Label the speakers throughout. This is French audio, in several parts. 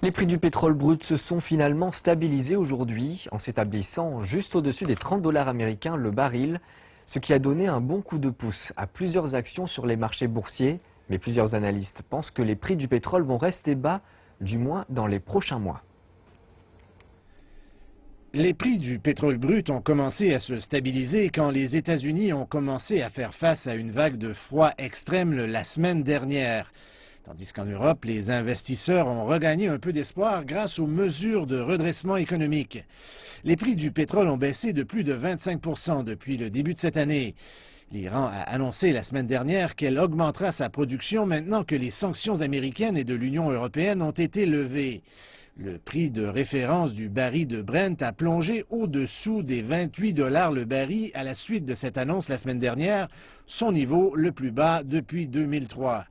Speaker 1: Les prix du pétrole brut se sont finalement stabilisés aujourd'hui en s'établissant juste au-dessus des 30 dollars américains le baril, ce qui a donné un bon coup de pouce à plusieurs actions sur les marchés boursiers. Mais plusieurs analystes pensent que les prix du pétrole vont rester bas, du moins dans les prochains mois.
Speaker 2: Les prix du pétrole brut ont commencé à se stabiliser quand les États-Unis ont commencé à faire face à une vague de froid extrême la semaine dernière. Tandis qu'en Europe, les investisseurs ont regagné un peu d'espoir grâce aux mesures de redressement économique. Les prix du pétrole ont baissé de plus de 25 % depuis le début de cette année. L'Iran a annoncé la semaine dernière qu'elle augmentera sa production maintenant que les sanctions américaines et de l'Union européenne ont été levées. Le prix de référence du baril de Brent a plongé au-dessous des 28 dollars le baril à la suite de cette annonce la semaine dernière, son niveau le plus bas depuis 2003.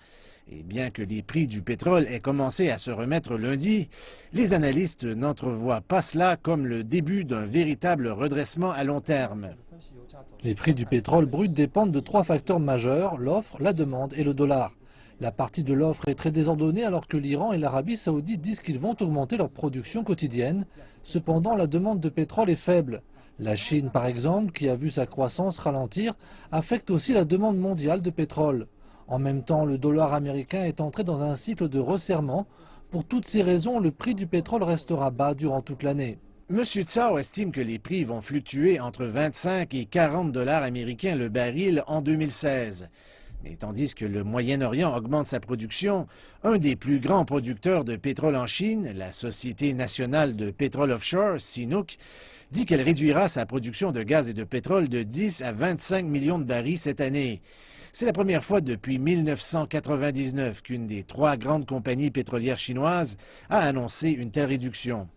Speaker 2: Et bien que les prix du pétrole aient commencé à se remettre lundi, les analystes n'entrevoient pas cela comme le début d'un véritable redressement à long terme.
Speaker 3: Les prix du pétrole brut dépendent de trois facteurs majeurs, l'offre, la demande et le dollar. La partie de l'offre est très désordonnée alors que l'Iran et l'Arabie saoudite disent qu'ils vont augmenter leur production quotidienne. Cependant, la demande de pétrole est faible. La Chine, par exemple, qui a vu sa croissance ralentir, affecte aussi la demande mondiale de pétrole. En même temps, le dollar américain est entré dans un cycle de resserrement. Pour toutes ces raisons, le prix du pétrole restera bas durant toute l'année.
Speaker 2: M. Tsao estime que les prix vont fluctuer entre 25 et 40 dollars américains le baril en 2016. Mais tandis que le Moyen-Orient augmente sa production, un des plus grands producteurs de pétrole en Chine, la Société nationale de pétrole offshore, CNOOC, dit qu'elle réduira sa production de gaz et de pétrole de 10 à 25 millions de barils cette année. C'est la première fois depuis 1999 qu'une des trois grandes compagnies pétrolières chinoises a annoncé une telle réduction.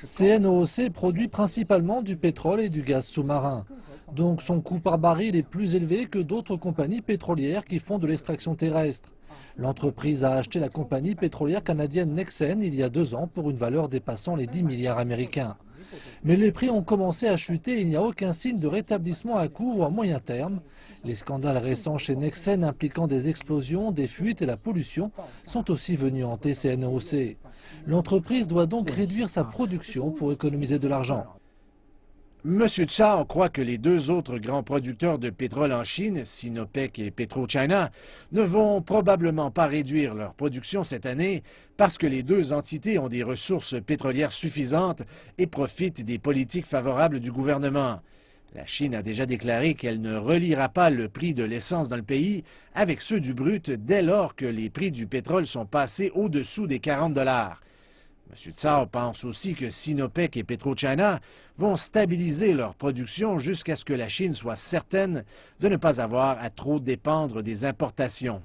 Speaker 3: CNOOC produit principalement du pétrole et du gaz sous-marin. Donc son coût par baril est plus élevé que d'autres compagnies pétrolières qui font de l'extraction terrestre. L'entreprise a acheté la compagnie pétrolière canadienne Nexen il y a 2 ans pour une valeur dépassant les 10 milliards américains. Mais les prix ont commencé à chuter et il n'y a aucun signe de rétablissement à court ou à moyen terme. Les scandales récents chez Nexen impliquant des explosions, des fuites et la pollution sont aussi venus hanter CNOOC. L'entreprise doit donc réduire sa production pour économiser de l'argent.
Speaker 2: M. Tsao croit que les deux autres grands producteurs de pétrole en Chine, Sinopec et PetroChina, ne vont probablement pas réduire leur production cette année parce que les deux entités ont des ressources pétrolières suffisantes et profitent des politiques favorables du gouvernement. La Chine a déjà déclaré qu'elle ne reliera pas le prix de l'essence dans le pays avec ceux du brut dès lors que les prix du pétrole sont passés au-dessous des 40 dollars. M. Tsao pense aussi que Sinopec et PetroChina vont stabiliser leur production jusqu'à ce que la Chine soit certaine de ne pas avoir à trop dépendre des importations.